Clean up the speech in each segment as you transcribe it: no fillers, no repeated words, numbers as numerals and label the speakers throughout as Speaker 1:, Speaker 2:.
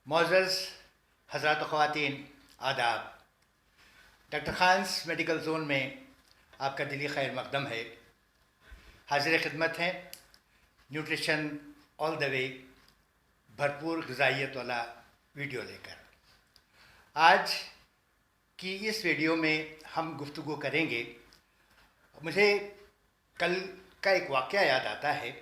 Speaker 1: मोअज़्ज़ज़ हज़रात व ख़वातीन, आदाब। डॉक्टर खान्स मेडिकल जोन में आपका दिली खैर मकदम है। हाजिर खिदमत हैं न्यूट्रिशन ऑल द वे, भरपूर ग़िज़ाइयत वाला वीडियो लेकर। आज की इस वीडियो में हम गुफ्तगू करेंगे। मुझे कल का एक वाक़या याद आता है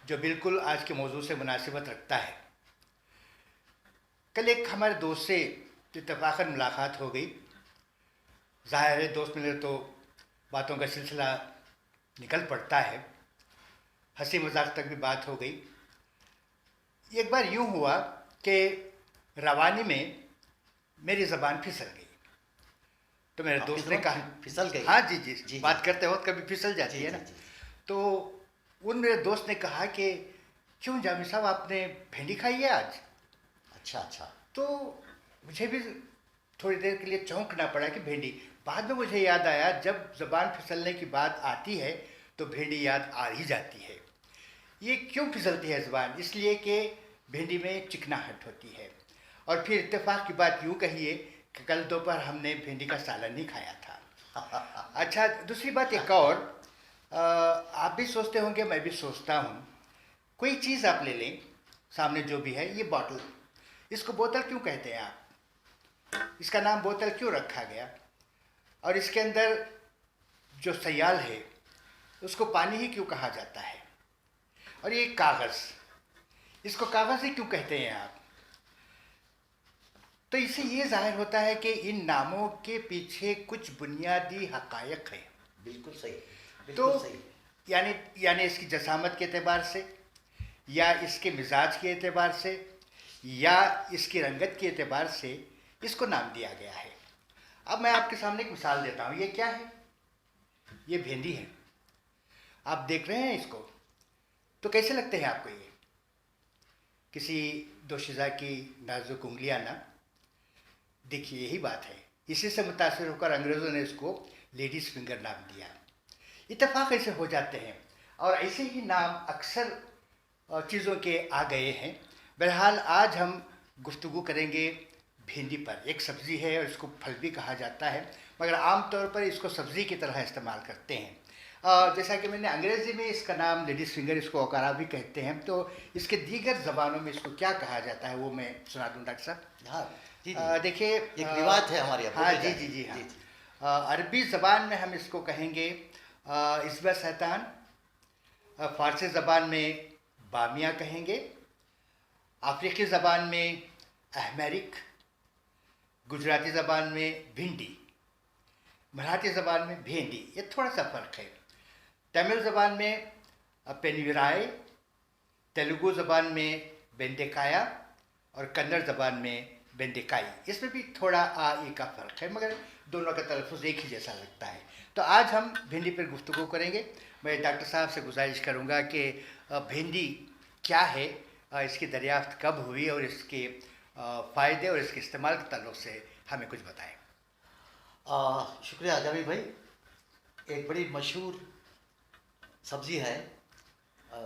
Speaker 1: जो बिल्कुल आज के मौजू से मुनासिबत रखता है। कल एक हमारे दोस्त से इत्तफ़ाक़न मुलाकात हो गई। ज़ाहिर है दोस्त मिले तो बातों का सिलसिला निकल पड़ता है, हंसी मजाक तक भी बात हो गई। एक बार यूँ हुआ कि रवानी में मेरी ज़बान फिसल गई, तो मेरे दोस्त ने कहा
Speaker 2: फिसल गई।
Speaker 1: हाँ जी जी, जी बात जी, करते वक्त कभी फिसल जाती है ना।
Speaker 2: जी।
Speaker 1: तो उन मेरे दोस्त ने कहा कि क्यों जामी साहब आपने भिंडी खाई है आज?
Speaker 2: अच्छा।
Speaker 1: तो मुझे भी थोड़ी देर के लिए चौंकना पड़ा कि भिंडी। बाद में मुझे याद आया जब ज़बान फिसलने की बात आती है तो भिंडी याद आ ही जाती है। ये क्यों फिसलती है ज़बान? इसलिए कि भिंडी में चिकनाहट होती है। और फिर इत्तेफाक की बात यूँ कहिए कि कल दोपहर हमने भिंडी का सालन नहीं खाया था। अच्छा, दूसरी बात एक और, आप भी सोचते होंगे, मैं भी सोचता हूँ, कोई चीज़ आप ले लें, सामने जो भी है, ये बॉटल, इसको बोतल क्यों कहते हैं आप? इसका नाम बोतल क्यों रखा गया? और इसके अंदर जो सयाल है उसको पानी ही क्यों कहा जाता है? और ये कागज़, इसको कागज़ ही क्यों कहते हैं आप? तो इससे ये ज़ाहिर होता है कि इन नामों के पीछे कुछ बुनियादी हक़ायक़ है।
Speaker 2: बिल्कुल सही,
Speaker 1: तो
Speaker 2: बिल्कुल सही।
Speaker 1: यानी इसकी जसामत के एतबार से, या इसके मिजाज के एतबार से, या इसकी रंगत के एतबार से इसको नाम दिया गया है। अब मैं आपके सामने एक मिसाल देता हूँ। ये क्या है? ये भिंडी है। आप देख रहे हैं इसको, तो कैसे लगते हैं आपको? ये किसी दोशीज़ा की नाजुक उंगलियां ना? देखिए, यही बात है। इसी से मुतासिर होकर अंग्रेज़ों ने इसको लेडीज़ फिंगर नाम दिया। इत्तेफाक ऐसे हो जाते हैं और ऐसे ही नाम अक्सर चीज़ों के आ गए हैं। बहरहाल आज हम गुफ्तगू करेंगे भिंडी पर। एक सब्ज़ी है और इसको फल भी कहा जाता है, मगर आम तौर पर इसको सब्ज़ी की तरह इस्तेमाल करते हैं। जैसा कि मैंने अंग्रेज़ी में इसका नाम लेडीज़ फिंगर, इसको ओकारा भी कहते हैं। तो इसके दीगर ज़बानों में इसको क्या कहा जाता है वो मैं सुना दूँ डॉक्टर साहब।
Speaker 2: हाँ जी,
Speaker 1: देखिए,
Speaker 2: एक रिवाज है हमारे यहाँ।
Speaker 1: हाँ जी हाँ। अरबी ज़बान में हम इसको कहेंगे इस्बा शैतान, फ़ारसी ज़बान में बामिया कहेंगे, अफ्रीकी ज़बान में अहमरिक, गुजराती ज़बान में भिंडी, मराठी ज़बान में भेंडी। ये थोड़ा सा फ़र्क है। तमिल ज़बान में पेनविराय, तेलुगु ज़बान में बेंडेकाया और कन्नड़ ज़बान में बेंडेकाई। इसमें भी थोड़ा आ ई का फ़र्क है, मगर दोनों का तलफ़ुज़ एक ही जैसा लगता है। तो आज हम भिंडी पर गुफ्तगू करेंगे। मैं डॉक्टर साहब से गुजारिश करूँगा कि भिंडी क्या है, इसकी दरियाफ्त कब हुई और इसके फ़ायदे और इसके इस्तेमाल के ताल्लुक़ से हमें कुछ बताएं।
Speaker 2: शुक्रिया जामी भाई। एक बड़ी मशहूर सब्ज़ी है।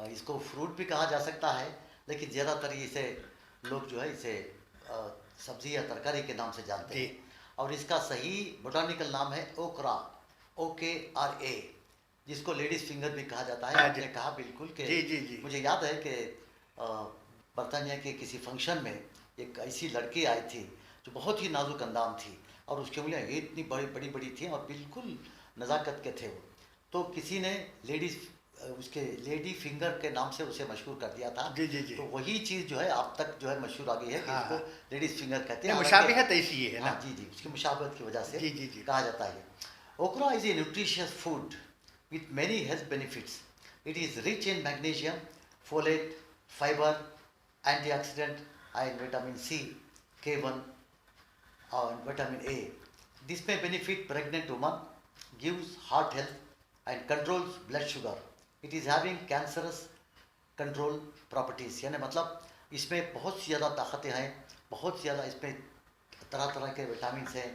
Speaker 2: इसको फ्रूट भी कहा जा सकता है, लेकिन ज़्यादातर इसे लोग जो है इसे सब्ज़ी या तरकारी के नाम से जानते हैं। और इसका सही बोटानिकल नाम है ओकरा, OKRA, जिसको लेडीज़ फिंगर भी कहा जाता है। आपने कहा बिल्कुल कि
Speaker 1: जी।
Speaker 2: मुझे याद है कि बरतानिया के किसी फंक्शन में एक ऐसी लड़की आई थी जो बहुत ही नाजुक अंदाम थी और उसकी उंगलियाँ इतनी बड़ी बड़ी थी और बिल्कुल नज़ाकत के थे वो। तो किसी ने उसके लेडी फिंगर के नाम से उसे मशहूर कर दिया था।
Speaker 1: जी।
Speaker 2: तो वही चीज़ जो है आप तक जो है मशहूर आ गई है कि इसको लेडीज़ फिंगर कहते हैं।
Speaker 1: मुशाबिहत ऐसी है ना।
Speaker 2: जी, उसकी मुशाबहत की वजह से
Speaker 1: जी
Speaker 2: कहा जाता है। ओकरा is a nutritious food with many health benefits. It is rich in magnesium, folate, fiber, antioxidant, and vitamin C, K1, and vitamin A. This may benefit pregnant women, gives heart health, and controls blood sugar. It is having cancerous control properties. यानी मतलब इसमें बहुत सी ज़्यादा ताकतें हैं, बहुत ज़्यादा इसमें तरह तरह के विटामिन हैं।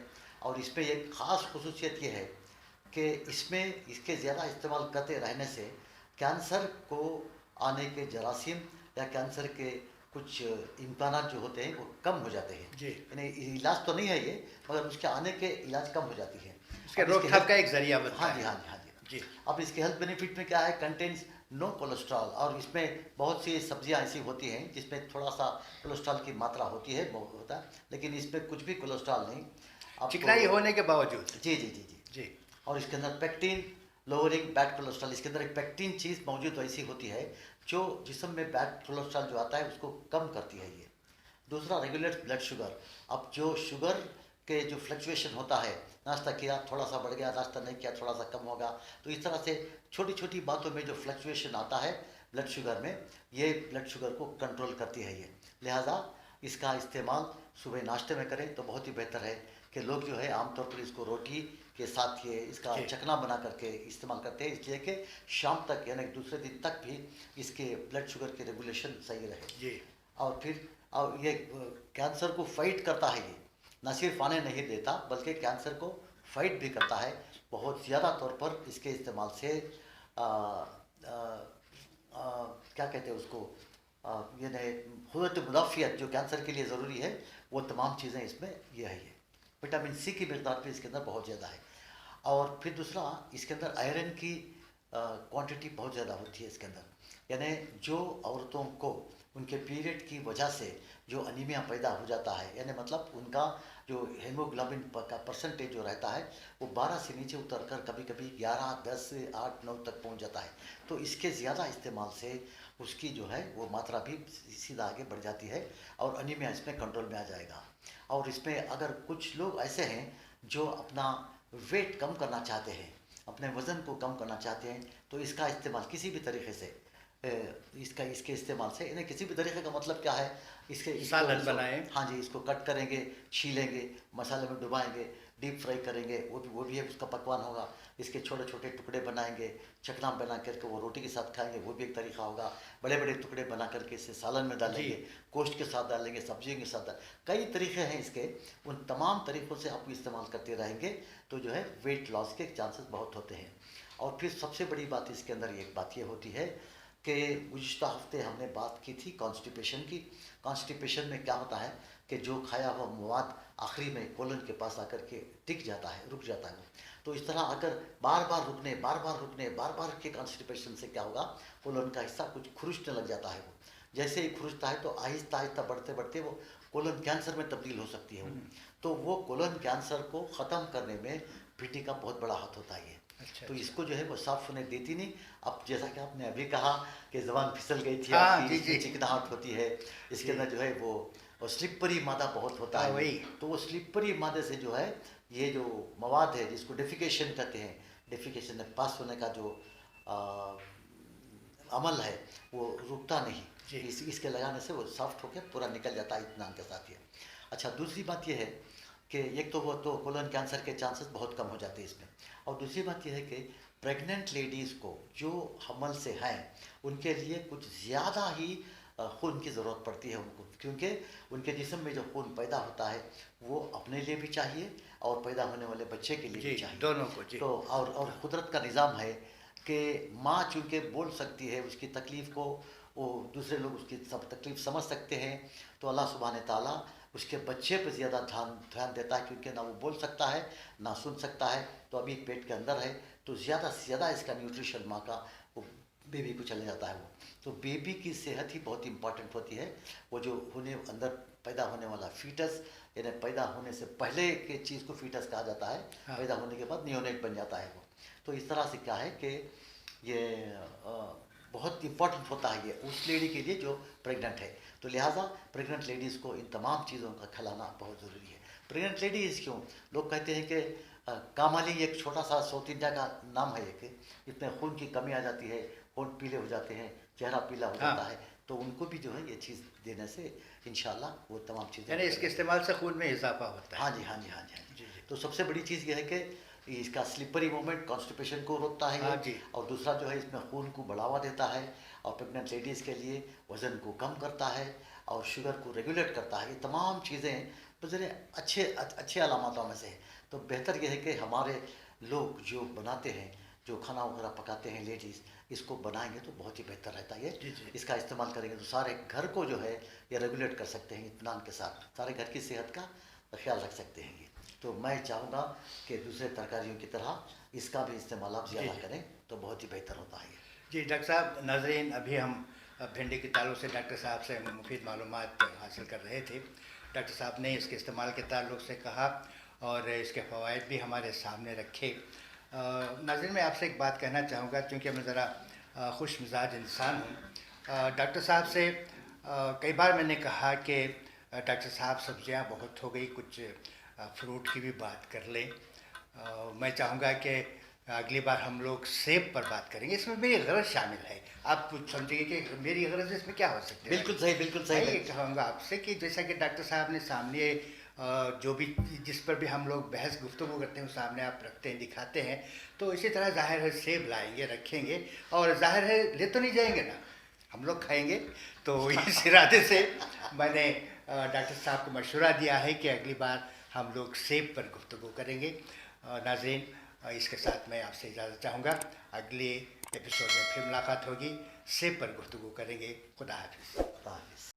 Speaker 2: और इसमें एक ख़ास खसूसियत ये है कि इसमें इसके ज़्यादा इस्तेमाल करते रहने से कैंसर को आने के जरासीम या कैंसर के कुछ इम्कान जो होते हैं वो कम हो जाते हैं।
Speaker 1: जी।
Speaker 2: यानी इलाज तो नहीं है ये, मगर उसके आने के इलाज कम हो जाती है।
Speaker 1: उसके
Speaker 2: अब इसके
Speaker 1: रोकथाम
Speaker 2: हेल्थ
Speaker 1: का एक जरिया बनता
Speaker 2: हाँ
Speaker 1: है।
Speaker 2: जी, हाँ जी, हाँ जी।
Speaker 1: जी।
Speaker 2: अब इसके हेल्थ बेनिफिट में क्या है, कंटेन्स नो कोलेस्ट्रॉल, और इसमें बहुत सी सब्जियां ऐसी होती हैं जिसमें थोड़ा सा कोलेस्ट्रॉल की मात्रा होती है, होता है, लेकिन इसमें कुछ भी कोलेस्ट्रॉल नहीं आपको।
Speaker 1: चिकनाई होने के बावजूद।
Speaker 2: जी जी जी जी।
Speaker 1: जी।
Speaker 2: और इसके अंदर पेक्टिन लोअरिंग बैड कोलेस्ट्रॉल, इसके अंदर एक पेक्टिन चीज़ मौजूद ऐसी होती है जो जिस्म में बैड कोलेस्ट्रॉल जो आता है उसको कम करती है ये। दूसरा, रेगुलेट ब्लड शुगर। अब जो शुगर के जो फ्लक्चुएशन होता है, नाश्ता किया थोड़ा सा बढ़ गया, नाश्ता नहीं किया थोड़ा सा कम होगा, तो इस तरह से छोटी छोटी बातों में जो फ्लक्चुएशन आता है ब्लड शुगर में, ये ब्लड शुगर को कंट्रोल करती है ये। लिहाजा इसका इस्तेमाल सुबह नाश्ते में करें तो बहुत ही बेहतर है कि लोग जो है आमतौर पर इसको रोटी के साथ ये इसका
Speaker 1: जी।
Speaker 2: चकना बना करके इस्तेमाल करते हैं, इसलिए कि शाम तक यानी दूसरे दिन तक भी इसके ब्लड शुगर की रेगुलेशन सही रहे।
Speaker 1: जी।
Speaker 2: और फिर और ये कैंसर को फाइट करता है, ये न सिर्फ आने नहीं देता बल्कि कैंसर को फाइट भी करता है। बहुत ज़्यादा तौर पर इसके इस्तेमाल से आ, आ, क्या कहते हैं उसको, ये नहीं हुर्रत मुदाफ़ियत जो कैंसर के लिए ज़रूरी है वो तमाम चीज़ें इसमें ये है। ये विटामिन सी की मकदार भी इसके अंदर बहुत ज़्यादा है। और फिर दूसरा, इसके अंदर आयरन की क्वांटिटी बहुत ज़्यादा होती है इसके अंदर, यानी जो औरतों को उनके पीरियड की वजह से जो अनीमिया पैदा हो जाता है, यानी मतलब उनका जो हेमोग्लोबिन का परसेंटेज जो रहता है वो 12 से नीचे उतर कर कभी कभी 11, 10, 8, 9 तक पहुंच जाता है, तो इसके ज़्यादा इस्तेमाल से उसकी जो है वो मात्रा भी सीधा आगे बढ़ जाती है और अनीमिया इसमें कंट्रोल में आ जाएगा। और इसमें अगर कुछ लोग ऐसे हैं जो अपना वेट कम करना चाहते हैं, अपने वज़न को कम करना चाहते हैं, तो इसका इस्तेमाल किसी भी तरीके से इसके इस्तेमाल से, यानी किसी भी तरीके का मतलब क्या है, इसको
Speaker 1: सालन बनाएं।
Speaker 2: हाँ जी, इसको कट करेंगे, छीलेंगे, मसाले में डुबाएंगे, डीप फ्राई करेंगे, वो भी है उसका पकवान होगा। इसके छोटे छोटे टुकड़े बनाएंगे, चकना बना करके वो रोटी के साथ खाएंगे, वो भी एक तरीका होगा। बड़े बड़े टुकड़े बना करके इसे सालन में डालेंगे, गोश्त के साथ डालेंगे, सब्जियों के साथ कई तरीके हैं इसके। उन तमाम तरीक़ों से आप इस्तेमाल करते रहेंगे तो जो है वेट लॉस के चांसेस बहुत होते हैं। और फिर सबसे बड़ी बात इसके अंदर एक बात ये होती है कि गुज़िश्ता हफ्ते हमने बात की थी कॉन्स्टिपेशन की। कॉन्स्टिपेशन में क्या होता है कि जो खाया हुआ मवाद आखिरी में कोलन के पास आकर के टिक जाता है, रुक जाता है। तो इस तरह अगर बार बार के कॉन्स्टिपेशन से क्या होगा, कोलन का हिस्सा कुछ खुरुचने लग जाता है। वो जैसे ही खुरुचता है तो आहिस्ता आहिस्ता बढ़ते बढ़ते वो कोलन कैंसर में तब्दील हो सकती है वो। तो वो कोलन कैंसर को ख़त्म करने में पीटी का बहुत बड़ा हाथ होता है।
Speaker 1: अच्छा,
Speaker 2: तो
Speaker 1: अच्छा।
Speaker 2: इसको जो है वो साफ होने देती नहीं। अब जैसा कि आपने अभी कहा कि ज़बान फिसल गई थी
Speaker 1: हाँ,
Speaker 2: आपकी,
Speaker 1: जी,
Speaker 2: इसमें
Speaker 1: जी।
Speaker 2: चिकनाहट होती है, इसके
Speaker 1: जी।
Speaker 2: अंदर जो है वो और स्लिपरी मादा बहुत होता
Speaker 1: हाँ,
Speaker 2: है।
Speaker 1: वही।
Speaker 2: तो वो स्लिपरी मादे से जो है ये जो मवाद है जिसको डेफिकेशन कहते हैं, डेफिकेशन में पास होने का जो आ, अमल है वो रुकता नहीं।
Speaker 1: जी।
Speaker 2: इसके लगाने से वो सॉफ्ट होकर पूरा निकल जाता है इत्मीनान के साथ ये। अच्छा, दूसरी बात ये है कि एक तो वो तो कोलन कैंसर के चांसेस बहुत कम हो जाते हैं इसमें। और दूसरी बात यह है कि प्रेग्नेंट लेडीज़ को जो हमल से हैं उनके लिए कुछ ज़्यादा ही खून की ज़रूरत पड़ती है उनको, क्योंकि उनके जिस्म में जो खून पैदा होता है वो अपने लिए भी चाहिए और पैदा होने वाले बच्चे के लिए
Speaker 1: जी,
Speaker 2: भी चाहिए,
Speaker 1: दोनों को। जी।
Speaker 2: तो और कुदरत का निज़ाम है कि माँ चूँकि बोल सकती है, उसकी तकलीफ़ को वो दूसरे लोग उसकी सब तकलीफ़ समझ सकते हैं, तो अल्लाह सुब्हान ताला उसके बच्चे पर ज़्यादा ध्यान देता है, क्योंकि ना वो बोल सकता है ना सुन सकता है, तो अभी पेट के अंदर है, तो ज़्यादा से ज़्यादा इसका न्यूट्रिशन माँ का वो बेबी को चले जाता है वो। तो बेबी की सेहत ही बहुत इंपॉर्टेंट होती है। वो जो होने अंदर पैदा होने वाला फीटस, यानी पैदा होने से पहले के चीज़ को फीटस कहा जाता है,
Speaker 1: हाँ।
Speaker 2: पैदा होने के बाद नियोनेट बन जाता है वो। तो इस तरह से क्या है कि ये बहुत इंपॉर्टेंट होता है ये उस लेडी के लिए जो प्रेग्नेंट है। तो लिहाजा प्रेग्नेंट लेडीज़ को इन तमाम चीज़ों का खिलाना बहुत ज़रूरी है। प्रेग्नेंट लेडीज़ क्यों, लोग कहते हैं कि कामाली एक छोटा सा साउथ इंडिया का नाम है, एक इसमें खून की कमी आ जाती है, होंठ पीले हो जाते हैं, चेहरा पीला हो जाता है, तो उनको भी जो है ये चीज़ देने से इंशाल्लाह वो तमाम चीज़ें,
Speaker 1: यानी इसके इस्तेमाल से खून में इजाफा होता है।
Speaker 2: हाँ जी, हाँ जी, हाँ जी, हाँ जी।
Speaker 1: जी, जी।
Speaker 2: तो सबसे बड़ी चीज़ ये है कि इसका स्लिपरी मूवमेंट कॉन्स्टिपेशन को रोकता है ये।
Speaker 1: हाँ जी।
Speaker 2: और दूसरा जो है इसमें खून को बढ़ावा देता है और प्रेग्नेंट लेडीज़ के लिए वज़न को कम करता है और शुगर को रेगुलेट करता है। ये तमाम चीज़ें बज़रे अच्छे अलामतों में से है। तो बेहतर यह है कि हमारे लोग जो बनाते हैं जो खाना वगैरह पकाते हैं लेडीज़, इसको बनाएंगे तो बहुत ही बेहतर रहता है।
Speaker 1: जी, जी।
Speaker 2: इसका इस्तेमाल करेंगे तो सारे घर को जो है ये रेगुलेट कर सकते हैं इत्मीनान के साथ, सारे घर की सेहत का ख्याल रख सकते हैं ये। तो मैं चाहूँगा कि दूसरे तरकारियों की तरह इसका भी इस्तेमाल आप ज़्यादा
Speaker 1: जी।
Speaker 2: करें तो बहुत ही बेहतर होता है ये।
Speaker 1: जी डॉक्टर साहब, नाज़रीन, अभी हम भिंडी के ताल्लुक से डॉक्टर साहब से मुफीद मालूमात हासिल कर रहे थे। डॉक्टर साहब ने इसके इस्तेमाल के ताल्लुक से कहा और इसके फ़वाइद भी हमारे सामने रखे। नाज़रीन, मैं आपसे एक बात कहना चाहूँगा, क्योंकि मैं ज़रा खुश मिजाज इंसान हूँ। डॉक्टर साहब से कई बार मैंने कहा कि डॉक्टर साहब सब्जियाँ बहुत हो गई, कुछ फ्रूट की भी बात कर लें। मैं चाहूँगा कि अगली बार हम लोग सेब पर बात करेंगे। इसमें मेरी गरज शामिल है। आप कुछ समझिए कि मेरी गरज इसमें क्या हो सकती है?
Speaker 2: बिल्कुल सही, बिल्कुल
Speaker 1: मैं
Speaker 2: सही।
Speaker 1: ये कहूँगा आपसे कि जैसा कि डॉक्टर साहब ने सामने जो भी जिस पर भी हम लोग बहस गुफ्तगू करते हैं, वो सामने आप रखते हैं, दिखाते हैं, तो इसी तरह ज़ाहिर है सेब लाएंगे, रखेंगे, और ज़ाहिर है ले तो नहीं जाएंगे ना, हम लोग खाएंगे। तो इस इरादे से मैंने डॉक्टर साहब को मशवरा दिया है कि अगली बार हम लोग सेब पर गुफ्तगू करेंगे। नाज़रीन, इसके साथ मैं आपसे इजाज़त चाहूँगा। अगले एपिसोड में फिर मुलाकात होगी, सेब पर गुफ्तगू करेंगे। खुदा हाफिज़।
Speaker 2: खुदा हाफिज़।